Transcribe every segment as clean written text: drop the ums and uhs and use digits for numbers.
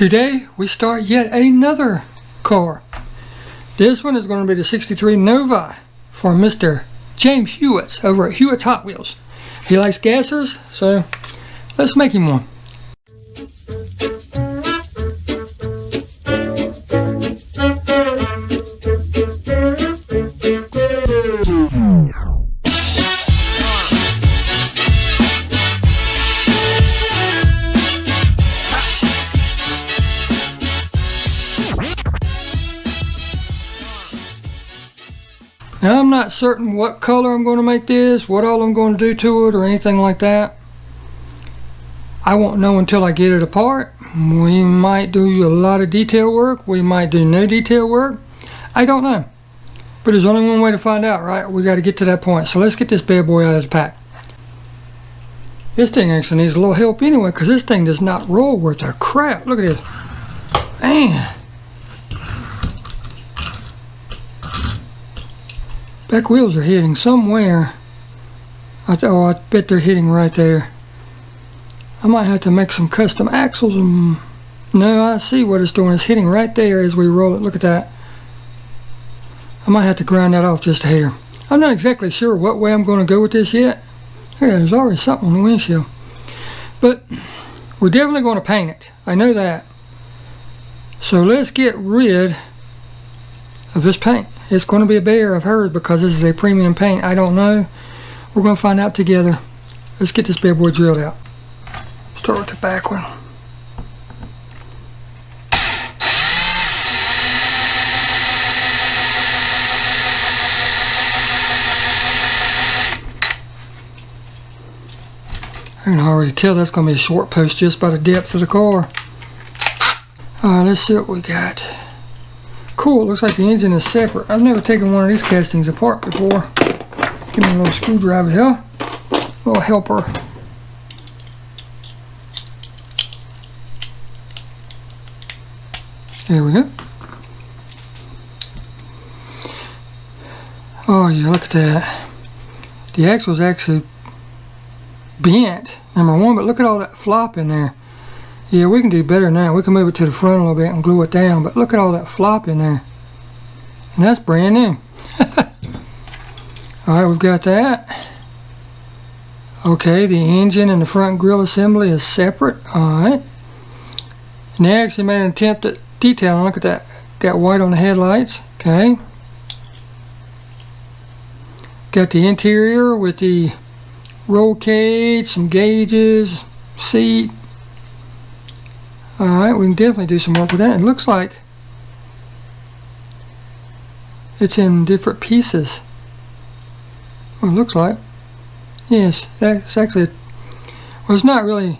Today we start yet another car. This one is going to be the 63 Nova for Mr. James Hewitt over at Hewitt's Hot Wheels. He likes gassers, so let's make him one. Now I'm not certain what color I'm going to make this, what all I'm going to do to it or anything like that. I won't know until I get it apart. We might do a lot of detail work, we might do no detail work. I don't know. But there's only one way to find out, right? We got to get to that point. So let's get this bad boy out of the pack. This thing actually needs a little help anyway, because this thing does not roll worth a crap. Look at this. Man. Back wheels are hitting somewhere. Oh, I bet they're hitting right there. I might have to make some custom axles. No, I see what it's doing. It's hitting right there as we roll it. Look at that. I might have to grind that off just a hair. I'm not exactly sure what way I'm going to go with this yet. There's already something on the windshield. But we're definitely going to paint it. I know that. So let's get rid of this paint. It's going to be a bear, I've heard, because this is a premium paint. I don't know. We're going to find out together. Let's get this bad boy drilled out. Start with the back one. I can already tell that's going to be a short post just by the depth of the car. Alright, let's see what we got. Cool, looks like the engine is separate. I've never taken one of these castings apart before. Give me a little screwdriver here. A little helper. There we go. Oh yeah, look at that. The axle's actually bent, number one, but look at all that flop in there. Yeah, we can do better than that. We can move it to the front a little bit and glue it down, but look at all that flop in there. And that's brand new. Alright, we've got that. Okay, the engine and the front grille assembly is separate. Alright. And they actually made an attempt at detailing. Look at that. Got white on the headlights. Okay. Got the interior with the roll cage, some gauges, seat. Alright, we can definitely do some work with that. It looks like it's in different pieces. Well, it looks like. Yes, that's actually, well, it's not really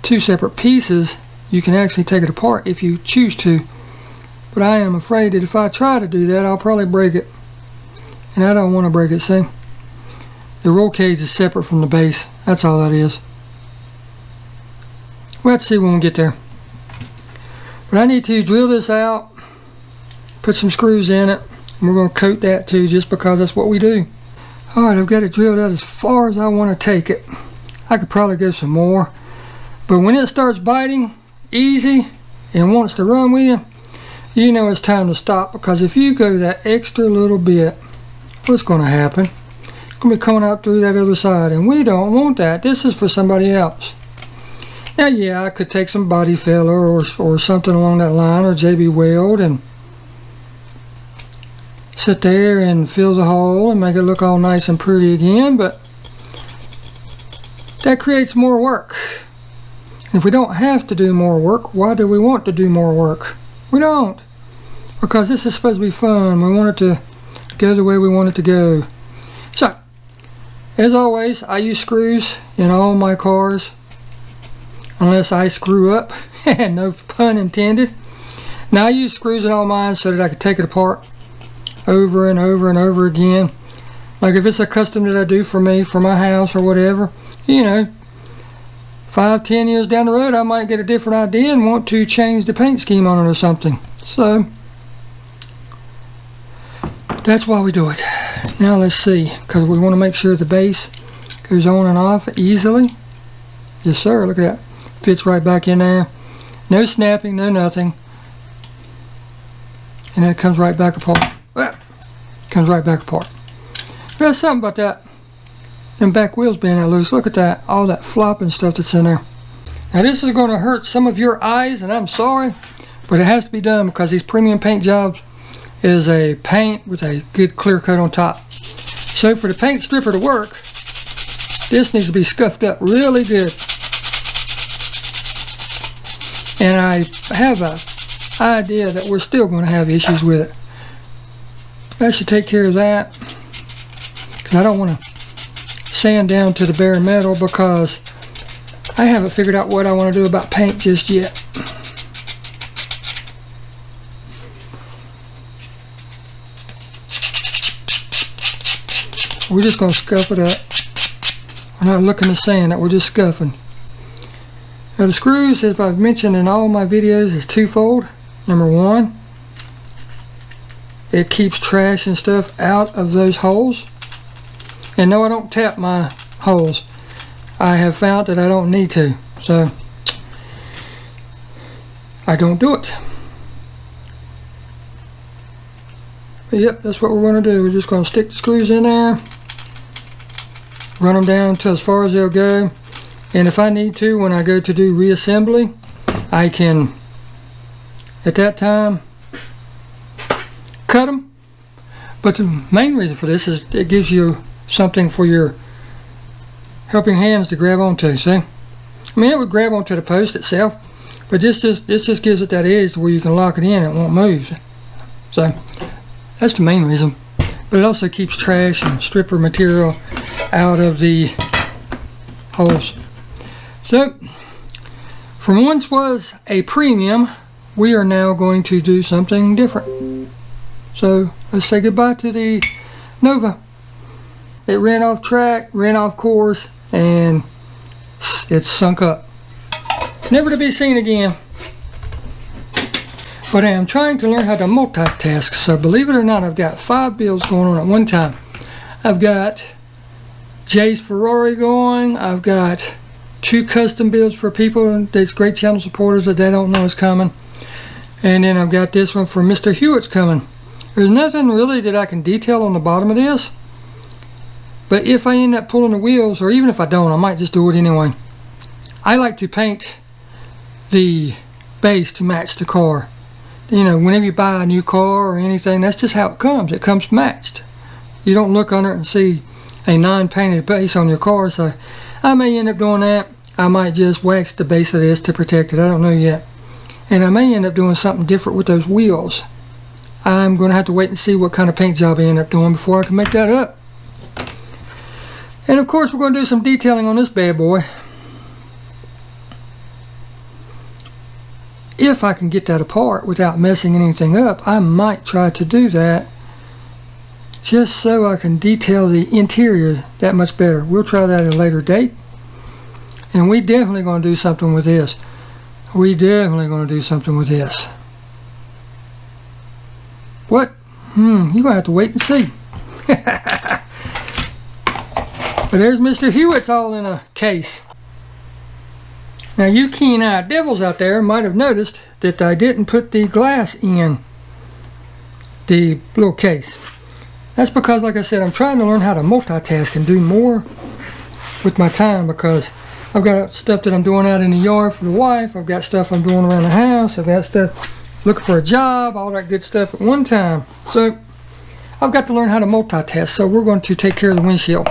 two separate pieces. You can actually take it apart if you choose to. But I am afraid that if I try to do that, I'll probably break it. And I don't want to break it, see? The roll cage is separate from the base. That's all that is. We'll have to see when we get there. But I need to drill this out, put some screws in it, and we're going to coat that too, just because that's what we do. Alright, I've got it drilled out as far as I want to take it. I could probably go some more, but when it starts biting easy and wants to run with you, you know it's time to stop, because if you go that extra little bit, what's going to happen? It's going to be coming out through that other side, and we don't want that. This is for somebody else. Now, yeah, I could take some body filler or something along that line, or JB Weld, and sit there and fill the hole and make it look all nice and pretty again, but that creates more work. If we don't have to do more work, why do we want to do more work? We don't, because this is supposed to be fun. We want it to go the way we want it to go. So, as always, I use screws in all my cars. Unless I screw up, no pun intended. Now I use screws in all mine so that I can take it apart over and over and over again. Like if it's a custom that I do for me, for my house or whatever, you know, 5-10 years down the road I might get a different idea and want to change the paint scheme on it or something. So that's why we do it. Now let's see, because we want to make sure the base goes on and off easily. Yes sir, look at that. Fits right back in there. No snapping, no nothing. And then it comes right back apart. Well, comes right back apart. There's something about that. Them back wheels being that loose. Look at that. All that flopping stuff that's in there. Now this is going to hurt some of your eyes, and I'm sorry, but it has to be done because these premium paint jobs is a paint with a good clear coat on top. So for the paint stripper to work, this needs to be scuffed up really good. And I have an idea that we're still going to have issues with it. That should take care of that. Because I don't want to sand down to the bare metal because I haven't figured out what I want to do about paint just yet. We're just going to scuff it up. We're not looking to sand it, we're just scuffing. Now the screws, as I've mentioned in all my videos, is twofold. Number one, it keeps trash and stuff out of those holes. And no, I don't tap my holes. I have found that I don't need to, so I don't do it. But yep, that's what we're going to do. We're just going to stick the screws in there, run them down to as far as they'll go, and if I need to, when I go to do reassembly, I can at that time cut them. But the main reason for this is it gives you something for your helping hands to grab onto. See, I mean, it would grab onto the post itself, but this just gives it that edge where you can lock it in and it won't move. So that's the main reason. But it also keeps trash and stripper material out of the holes. So from once was a premium, we are now going to do something different. So let's say goodbye to the Nova. It ran off track, ran off course, and it's sunk up. Never to be seen again. But I am trying to learn how to multitask. So believe it or not, I've got 5 builds going on at one time. I've got Jay's Ferrari going. I've got 2 custom builds for people that's great channel supporters that they don't know is coming. And then I've got this one for Mr. Hewitt's coming. There's nothing really that I can detail on the bottom of this. But if I end up pulling the wheels, or even if I don't, I might just do it anyway. I like to paint the base to match the car. You know, whenever you buy a new car or anything, that's just how it comes. It comes matched. You don't look under it and see a non-painted base on your car. So I may end up doing that. I might just wax the base of this to protect it. I don't know yet. And I may end up doing something different with those wheels. I'm going to have to wait and see what kind of paint job I end up doing before I can make that up. And of course we're going to do some detailing on this bad boy. If I can get that apart without messing anything up, I might try to do that just so I can detail the interior that much better. We'll try that at a later date. And we definitely going to do something with this. We definitely going to do something with this. What? You're going to have to wait and see. But there's Mr. Hewitt's all in a case. Now you keen-eyed devils out there might have noticed that I didn't put the glass in the little case. That's because, like I said, I'm trying to learn how to multitask and do more with my time, because I've got stuff that I'm doing out in the yard for the wife, I've got stuff I'm doing around the house, I've got stuff looking for a job, all that good stuff at one time. So I've got to learn how to multitask. So we're going to take care of the windshield.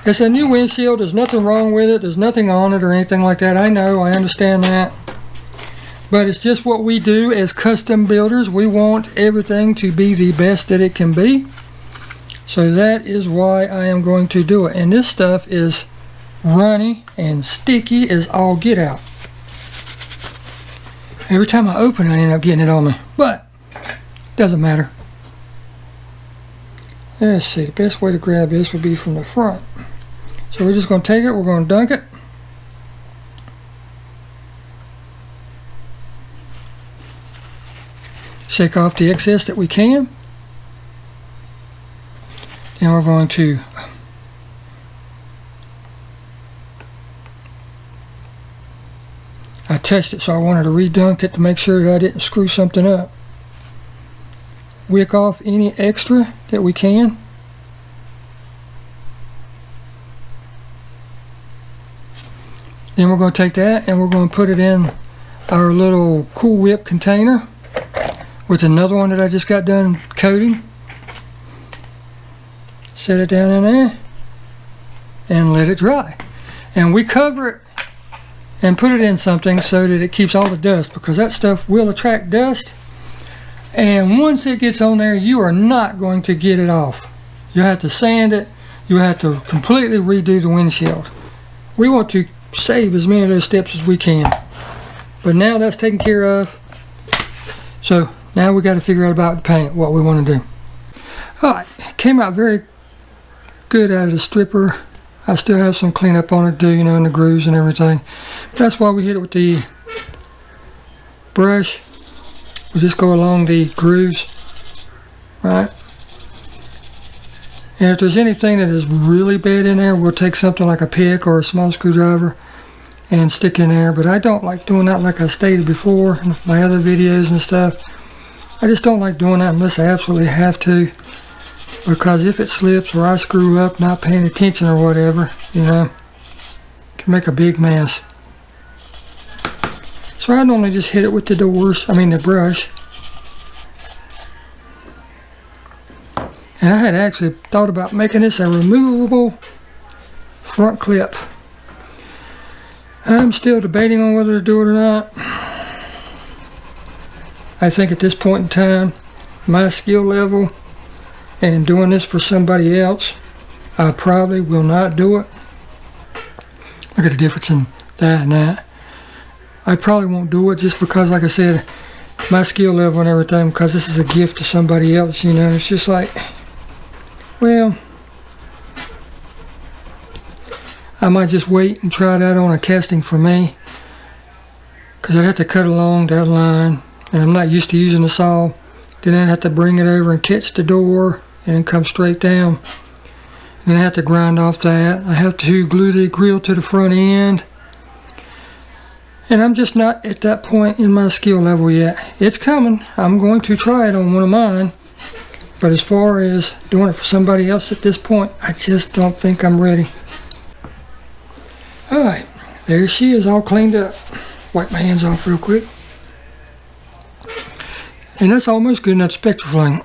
It's a new windshield. There's nothing wrong with it. There's nothing on it or anything like that. I know, I understand that. But it's just what we do as custom builders. We want everything to be the best that it can be. So that is why I am going to do it. And this stuff is runny and sticky as all get out. Every time I open it, I end up getting it on me. But doesn't matter. Let's see. The best way to grab this would be from the front. So we're just going to take it, we're going to dunk it. Shake off the excess that we can. Then we're going to touched it, so I wanted to redunk it to make sure that I didn't screw something up. Wick off any extra that we can. Then we're going to take that and we're going to put it in our little Cool Whip container with another one that I just got done coating. Set it down in there and let it dry. And we cover it and put it in something so that it keeps all the dust, because that stuff will attract dust. And once it gets on there, you are not going to get it off. You have to sand it. You have to completely redo the windshield. We want to save as many of those steps as we can. But now that's taken care of. So now we got to figure out about the paint, what we want to do. Alright, came out very good out of the stripper. I still have some cleanup on it to do, you know, in the grooves and everything. But that's why we hit it with the brush. We just go along the grooves, right? And if there's anything that is really bad in there, we'll take something like a pick or a small screwdriver and stick in there. But I don't like doing that, like I stated before in my other videos and stuff. I just don't like doing that unless I absolutely have to, because if it slips or I screw up not paying attention or whatever, you know, it can make a big mess. So I normally just hit it with the brush. And I had actually thought about making this a removable front clip. I'm still debating on whether to do it or not. I think at this point in time, my skill level and doing this for somebody else, I probably will not do it. Look at the difference in that and that. I probably won't do it just because, like I said, my skill level and everything, because this is a gift to somebody else, you know. It's just like, well, I might just wait and try that on a casting for me, because I'd have to cut along that line, and I'm not used to using a saw. Then I'd have to bring it over and catch the door and then come straight down. And I have to grind off that. I have to glue the grill to the front end. And I'm just not at that point in my skill level yet. It's coming. I'm going to try it on one of mine. But as far as doing it for somebody else at this point, I just don't think I'm ready. Alright, there she is, all cleaned up. Wipe my hands off real quick. And that's almost good enough spectraflame.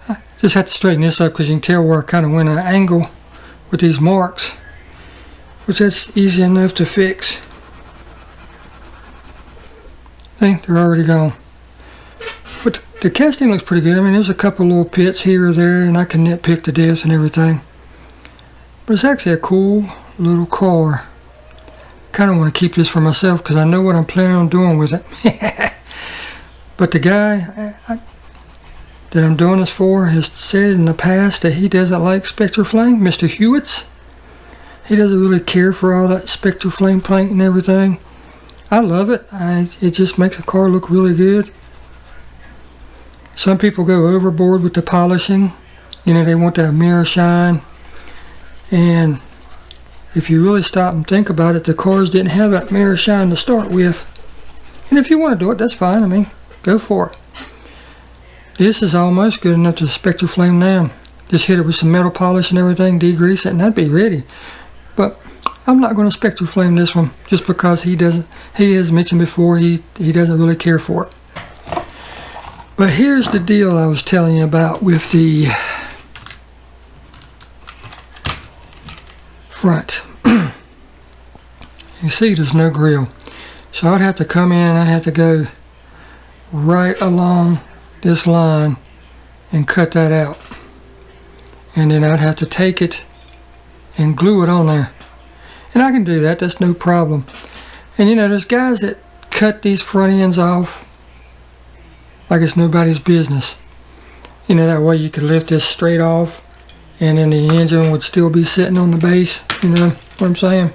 I just have to straighten this up because you can tell where I kind of went at an angle with these marks, which that's easy enough to fix. See, they're already gone. But the casting looks pretty good. I mean, there's a couple little pits here or there, and I can nitpick the depths and everything. But it's actually a cool little car. Kind of want to keep this for myself because I know what I'm planning on doing with it. But the guy that I'm doing this for has said in the past that he doesn't like spectraflame, Mr. Hewitt's. He doesn't really care for all that spectraflame paint and everything. I love it. It just makes a car look really good. Some people go overboard with the polishing. You know, they want that mirror shine. And if you really stop and think about it, the cars didn't have that mirror shine to start with. And if you want to do it, that's fine. I mean, go for it. This is almost good enough to spectraflame now. Just hit it with some metal polish and everything, degrease it, and that'd be ready. But I'm not going to spectraflame this one just because he has mentioned before he doesn't really care for it. But here's the deal I was telling you about with the front. You see there's no grill. So I'd have to come in and I'd have to go right along this line and cut that out. And then I'd have to take it and glue it on there. And I can do that, that's no problem. And you know, there's guys that cut these front ends off like it's nobody's business. You know, that way you could lift this straight off and then the engine would still be sitting on the base. You know what I'm saying?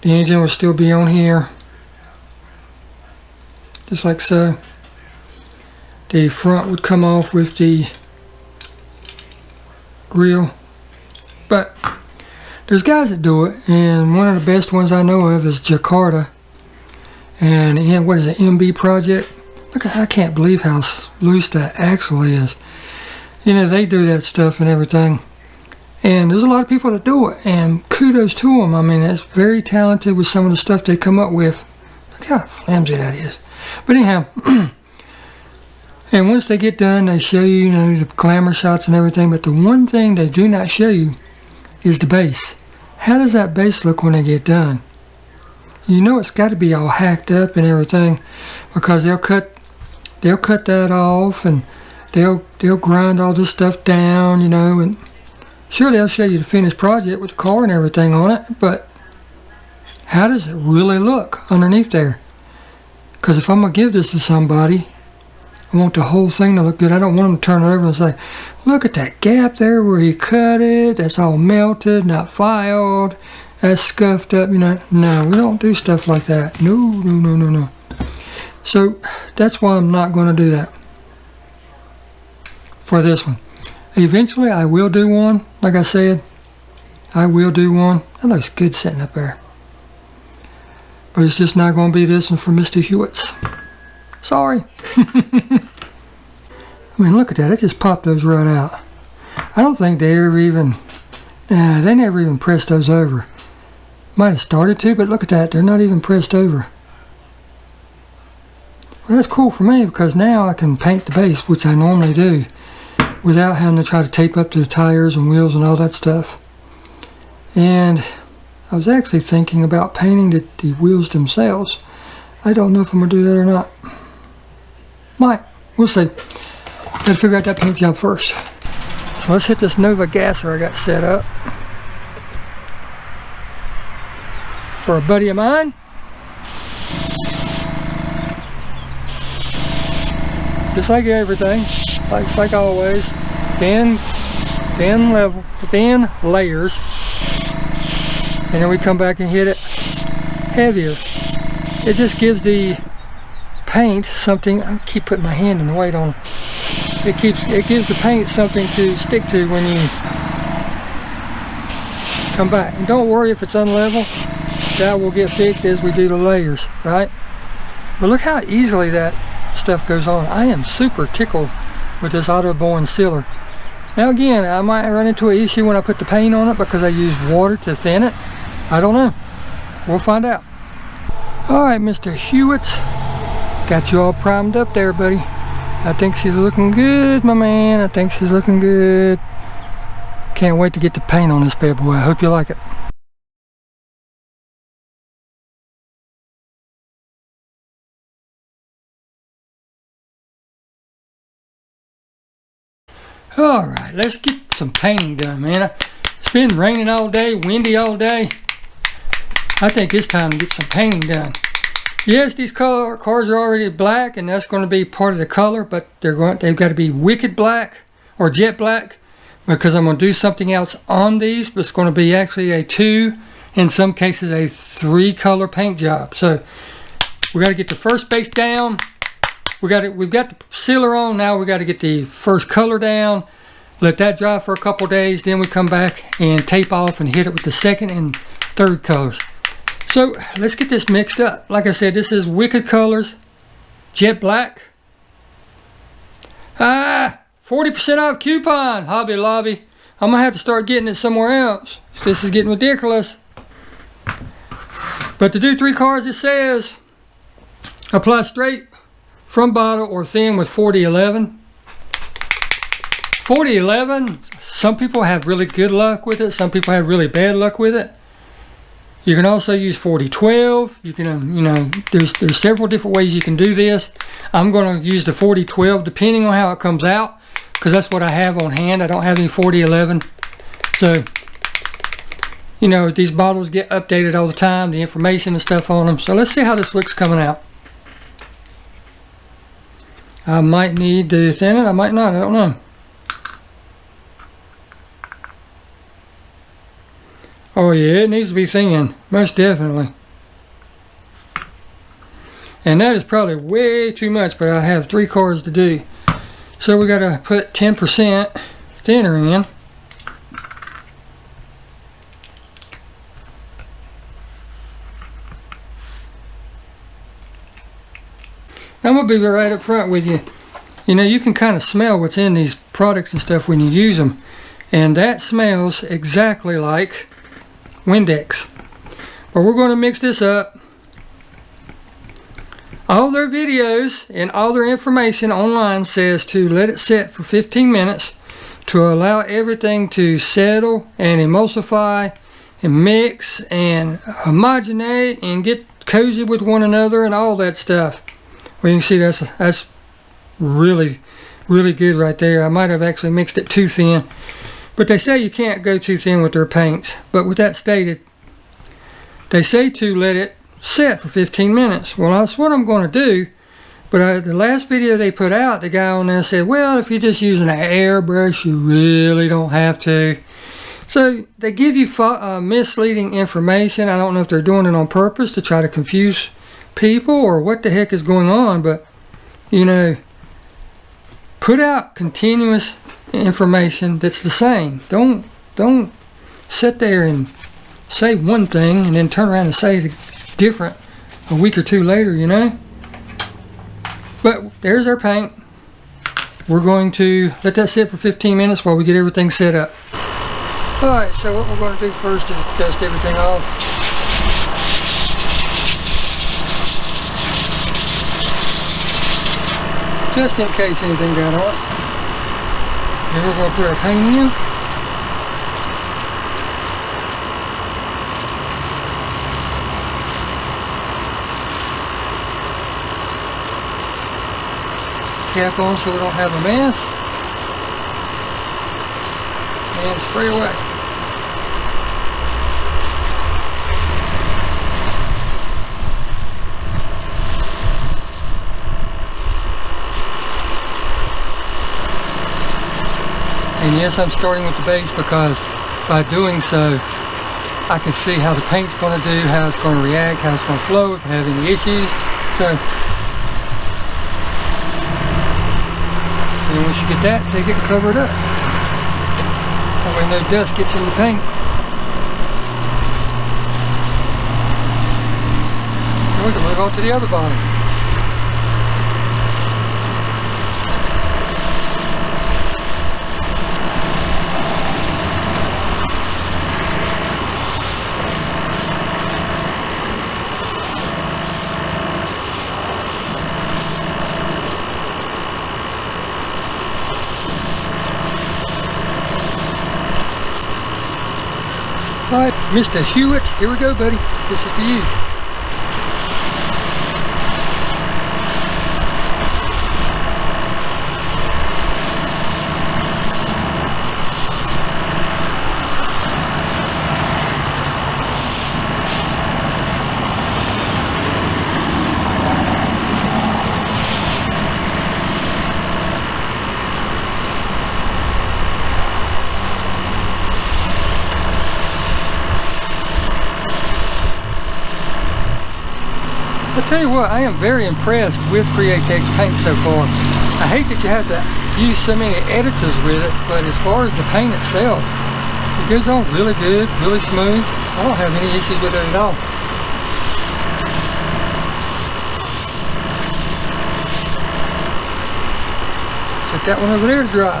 The engine would still be on here, just like so. The front would come off with the grill. But there's guys that do it, and one of the best ones I know of is Jakarta. And what is it, MB project? Look, I can't believe how loose that axle is. You know, they do that stuff and everything. And there's a lot of people that do it, and kudos to them. I mean, it's very talented with some of the stuff they come up with. Look how flimsy that is. But anyhow, and once they get done, they show you, you know, the glamour shots and everything. But the one thing they do not show you is the base. How does that base look when they get done? You know, it's got to be all hacked up and everything, because they'll cut that off, and they'll grind all this stuff down, you know, and sure, they'll show you the finished project with the car and everything on it, but how does it really look underneath there? Because if I'm going to give this to somebody, I want the whole thing to look good. I don't want them to turn it over and say, look at that gap there where he cut it. That's all melted, not filed. That's scuffed up, you know. No, we don't do stuff like that. No, no, no, no, no. So that's why I'm not going to do that for this one. Eventually I will do one, like I said. I will do one. That looks good sitting up there. But it's just not going to be this one for Mr. Hewitt's. Sorry. I mean, look at that. It just popped those right out. I don't think they ever even, they never even pressed those over. Might have started to, but look at that. They're not even pressed over. Well, that's cool for me, because now I can paint the base, which I normally do, without having to try to tape up the tires and wheels and all that stuff. And I was actually thinking about painting the wheels themselves. I don't know if I'm going to do that or not. Might. We'll see. Gotta figure out that paint job first. So let's hit this Nova gasser I got set up for a buddy of mine. Just like everything, like always, thin layers, and then we come back and hit it heavier. It just gives the paint something. I keep putting my hand in the weight on it. It gives the paint something to stick to when you come back. And don't worry if it's unlevel. That will get fixed as we do the layers, right? But look how easily that stuff goes on. I am super tickled with this Autoborn sealer. Now again, I might run into an issue when I put the paint on it because I use water to thin it. I don't know. We'll find out. Alright, Mr. Hewitt's. Got you all primed up there, buddy. I think she's looking good, my man. I think she's looking good. Can't wait to get the paint on this bad boy. I hope you like it. Alright, let's get some painting done, man. It's been raining all day, windy all day. I think it's time to get some painting done. Yes, these cars are already black, and that's going to be part of the color, but they've got to be wicked black or jet black, because I'm going to do something else on these, but it's going to be actually a 2, in some cases a 3 color paint job. So we got to get the first base down. We've got the sealer on. Now we got to get the first color down, let that dry for a couple days, then we come back and tape off and hit it with the second and third colors. So let's get this mixed up. Like I said, this is Wicked Colors Jet Black. 40% off coupon, Hobby Lobby. I'm gonna have to start getting it somewhere else. This is getting ridiculous. But to do 3 cars, it says apply straight from bottle or thin with 4011. 4011, some people have really good luck with it, some people have really bad luck with it. You can also use 4012. You can, you know, there's several different ways you can do this. I'm going to use the 4012 depending on how it comes out, because that's what I have on hand. I don't have any 4011. So, you know, these bottles get updated all the time, the information and stuff on them. So let's see how this looks coming out. I might need to thin it, I might not, I don't know. Oh yeah, it needs to be thin, most definitely. And that is probably way too much, but I have 3 cars to do. So we got to put 10% thinner in. I'm gonna be right up front with you. You know, you can kind of smell what's in these products and stuff when you use them, and that smells exactly like Windex. But we're going to mix this up. All their videos and all their information online says to let it set for 15 minutes to allow everything to settle and emulsify and mix and homogenate and get cozy with one another and all that stuff. Well, you can see that's really good right there. I might have actually mixed it too thin, but they say you can't go too thin with their paints. But with that stated, they say to let it set for 15 minutes. Well, that's what I'm going to do. But the last video they put out, the guy on there said, well, if you're just using an airbrush, you really don't have to. So they give you misleading information. I don't know if they're doing it on purpose to try to confuse people or what the heck is going on, but you know, put out continuous information that's the same. Don't sit there and say one thing and then turn around and say it different a week or two later, you know. But there's our paint. We're going to let that sit for 15 minutes while we get everything set up. Alright, so what we're going to do first is dust everything off. Just in case anything got on. Then we're going to put our paint in. Cap on so we don't have a mess. And spray away. And yes, I'm starting with the base because by doing so, I can see how the paint's going to do, how it's going to react, how it's going to flow, if I have any issues. So, and once you get that, take it and cover it up. That way no dust gets in the paint. And we can move on to the other bottom. Alright, Mr. Hewitt, here we go, buddy. This is for you. I'll tell you what, I am very impressed with Createx paint so far. I hate that you have to use so many editors with it, but as far as the paint itself, it goes on really good, really smooth. I don't have any issues with it at all. Set that one over there to dry.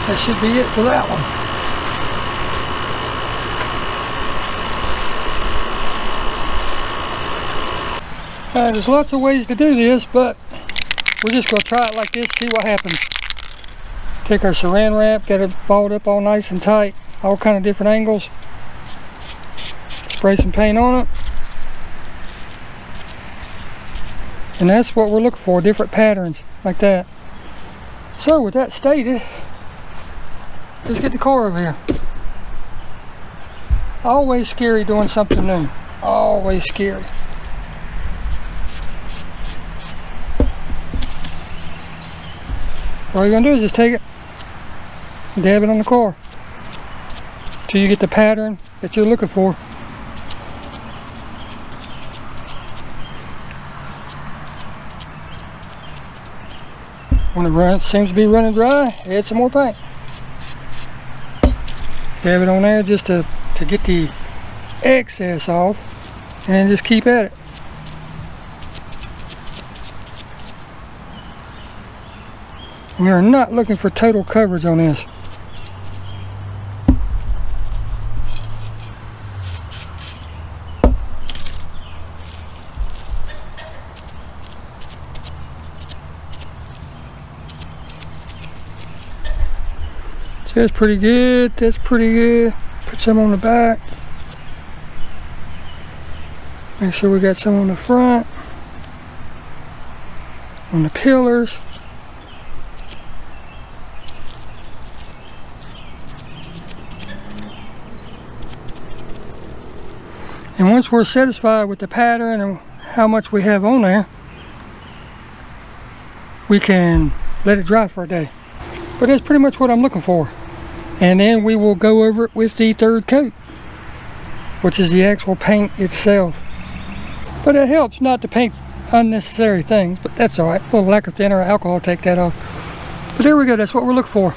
That should be it for that one. There's lots of ways to do this, but we're just going to try it like this, see what happens. Take our saran wrap, get it balled up all nice and tight, all kind of different angles. Spray some paint on it. And that's what we're looking for, different patterns like that. So with that stated, let's get the car over here. Always scary doing something new. Always scary. All you're going to do is just take it and dab it on the car until you get the pattern that you're looking for. When it seems to be running dry, add some more paint. Dab it on there just to get the excess off, and then just keep at it. We are not looking for total coverage on this. So that's pretty good, that's pretty good. Put some on the back. Make sure we got some on the front. On the pillars. And once we're satisfied with the pattern and how much we have on there, we can let it dry for a day. But that's pretty much what I'm looking for. And then we will go over it with the third coat, which is the actual paint itself. But it helps not to paint unnecessary things, but that's alright. A little lacquer thinner or alcohol take that off. But there we go, that's what we're looking for.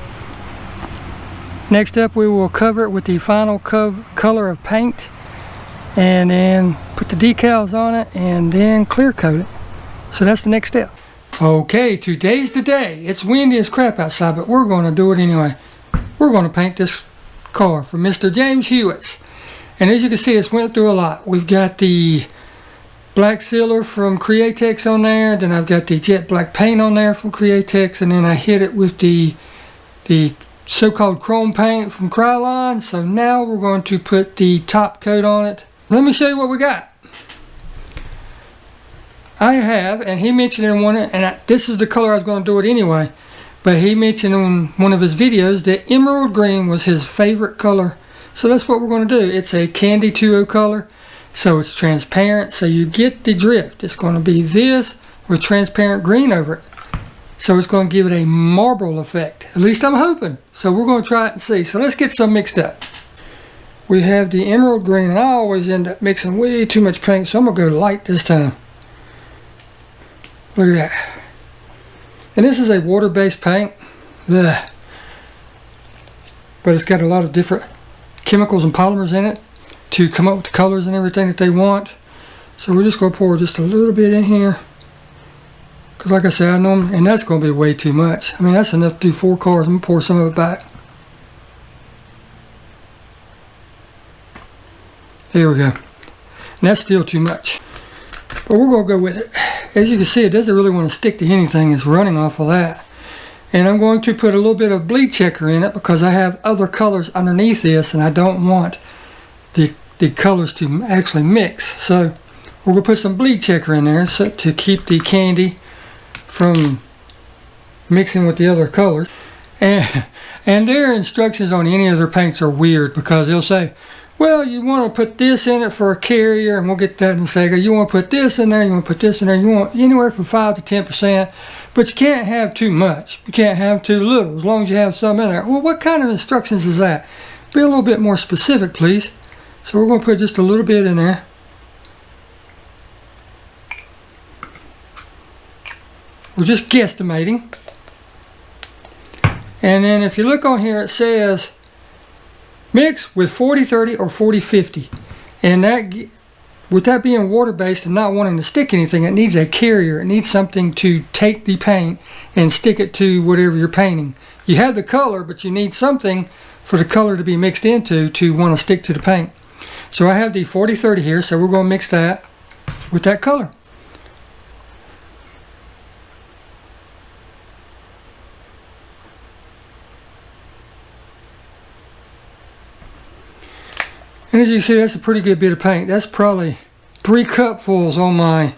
Next up, we will cover it with the final color of paint, and then put the decals on it, and then clear coat it. So that's the next step. Okay, today's the day. It's windy as crap outside, but we're going to do it anyway. We're going to paint this car for Mr. James Hewitt's. And as you can see, it's went through a lot. We've got the black sealer from Createx on there, then I've got the jet black paint on there from Createx, and then I hit it with the so-called chrome paint from Krylon. So now we're going to put the top coat on it. Let me show you what we got. I have, and he mentioned in one, and this is the color I was going to do it anyway, but he mentioned in one of his videos that emerald green was his favorite color. So that's what we're going to do. It's a candy 2.0 color, so it's transparent, so you get the drift. It's going to be this with transparent green over it. So it's going to give it a marble effect. At least I'm hoping. So we're going to try it and see. So let's get some mixed up. We have the emerald green, and I always end up mixing way too much paint, so I'm going to go light this time. Look at that. And this is a water-based paint. Ugh. But it's got a lot of different chemicals and polymers in it to come up with the colors and everything that they want. So we're just going to pour just a little bit in here. Because like I said, I know, and that's going to be way too much. I mean, that's enough to do 4 cars. I'm going to pour some of it back. There we go. And that's still too much. But we're going to go with it. As you can see, it doesn't really want to stick to anything. It's running off of that. And I'm going to put a little bit of bleed checker in it because I have other colors underneath this and I don't want the colors to actually mix. So we're going to put some bleed checker in there so to keep the candy from mixing with the other colors. And their instructions on any of their paints are weird because they'll say, well, you want to put this in it for a carrier, and we'll get that in a second. You want to put this in there, you want to put this in there, you want anywhere from 5 to 10%, but you can't have too much. You can't have too little, as long as you have some in there. Well, what kind of instructions is that? Be a little bit more specific, please. So we're going to put just a little bit in there. We're just guesstimating. And then if you look on here, it says mix with 40-30 or 40-50, and that, with that being water-based and not wanting to stick anything, it needs a carrier. It needs something to take the paint and stick it to whatever you're painting. You have the color, but you need something for the color to be mixed into to want to stick to the paint. So I have the 40-30 here, so we're going to mix that with that color. And as you can see, that's a pretty good bit of paint. That's probably 3 cupfuls on my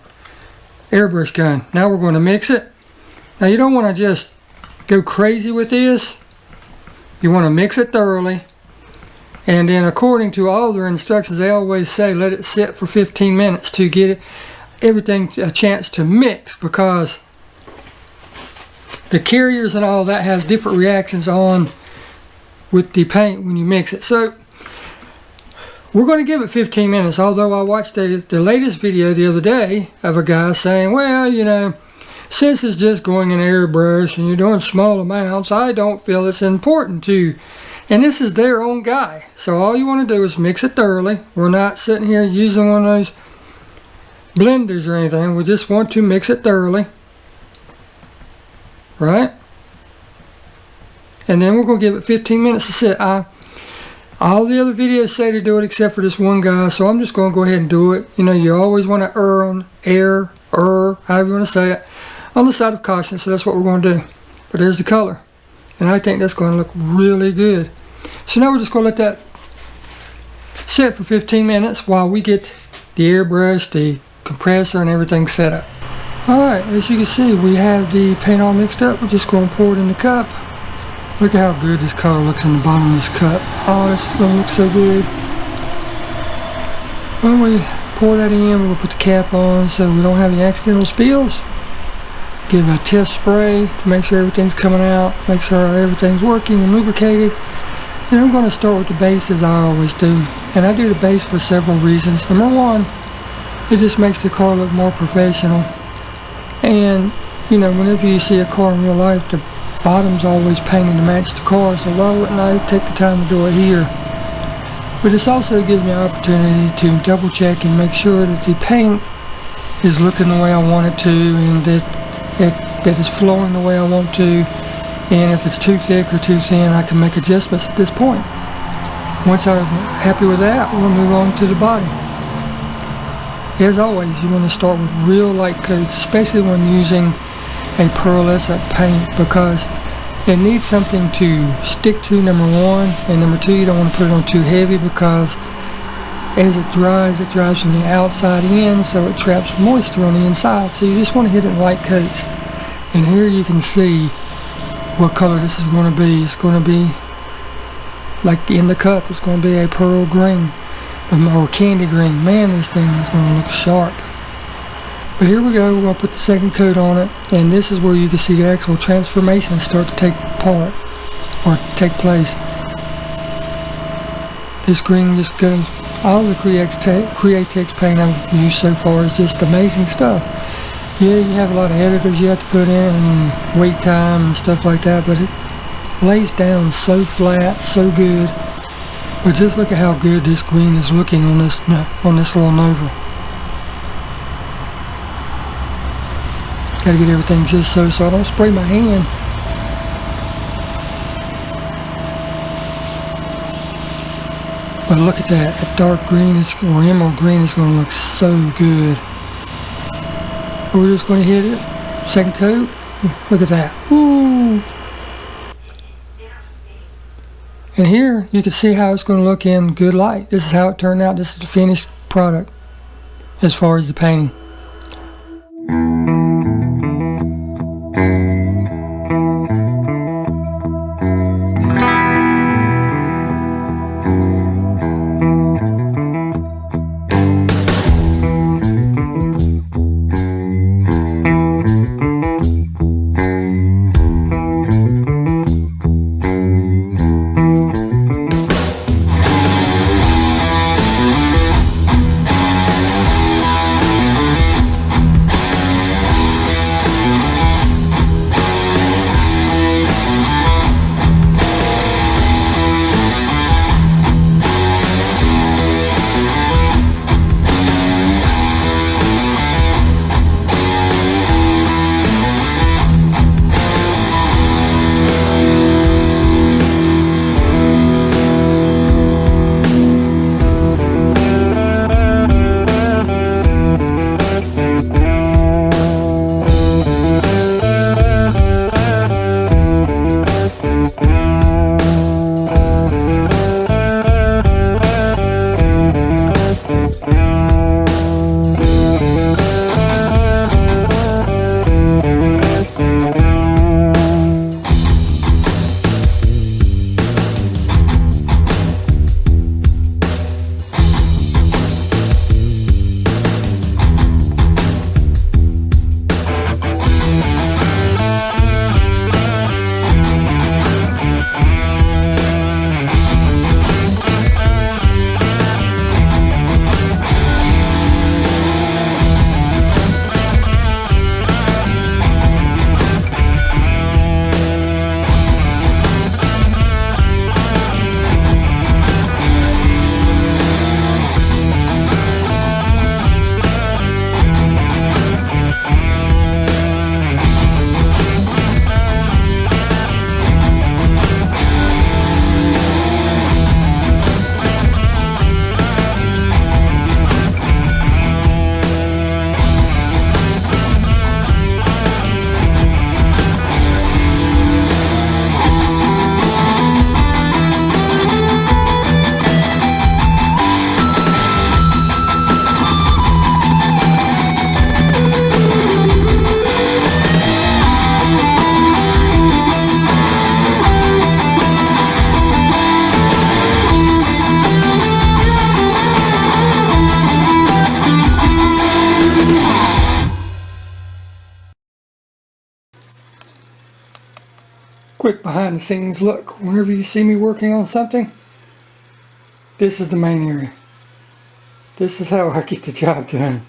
airbrush gun. Now we're going to mix it. Now you don't want to just go crazy with this. You want to mix it thoroughly. And then according to all their instructions, they always say let it sit for 15 minutes to get everything a chance to mix, because the carriers and all that has different reactions on with the paint when you mix it. So we're going to give it 15 minutes, although I watched the latest video the other day of a guy saying, well, you know, since it's just going in airbrush and you're doing small amounts, I don't feel it's important to. And this is their own guy. So all you want to do is mix it thoroughly. We're not sitting here using one of those blenders or anything. We just want to mix it thoroughly. Right? and then we're going to give it 15 minutes to sit. All the other videos say to do it except for this one guy, so I'm just going to go ahead and do it. You know, you always want to however you want to say it, on the side of caution, so that's what we're going to do. But there's the color, and I think that's going to look really good. So now we're just going to let that sit for 15 minutes while we get the airbrush, the compressor, and everything set up. Alright, as you can see, we have the paint all mixed up. We're just going to pour it in the cup. Look at how good this color looks in the bottom of this cup. Oh, this is going to look so good. When we pour that in, we'll put the cap on so we don't have any accidental spills. Give a test spray to make sure everything's coming out, make sure everything's working and lubricated. And I'm going to start with the base as I always do. And I do the base for several reasons. Number one, it just makes the car look more professional. And, you know, whenever you see a car in real life, the bottom's always painted to match the car, so why wouldn't I take the time to do it here? But this also gives me an opportunity to double check and make sure that the paint is looking the way I want it to, and that it's flowing the way I want to. And if it's too thick or too thin, I can make adjustments at this point. Once I'm happy with that, we'll move on to the body. As always, you want to start with real light coats, especially when using a pearlescent paint, because it needs something to stick to, number one, and number two, you don't want to put it on too heavy, because as it dries from the outside in, so it traps moisture on the inside. So you just want to hit it in light coats. And here you can see what color this is going to be. It's going to be like in the cup, it's going to be a pearl green or candy green. Man, this thing is going to look sharp. But here we go, we're going to put the second coat on it, and this is where you can see the actual transformation start to take part or take place. This green just goes, all the Createx paint I've used so far is just amazing stuff. Yeah, you have a lot of editors you have to put in and wait time and stuff like that, but it lays down so flat, so good. But just look at how good this green is looking on this little Nova. Gotta get everything just so I don't spray my hand. But look at that, that dark green or emerald green is going to look so good. We're just going to hit it, second coat. Look at that. Ooh. And here you can see how it's going to look in good light. This is how it turned out. This is the finished product as far as the painting. Quick behind the scenes look. Whenever you see me working on something, this is the main area. This is how I get the job done.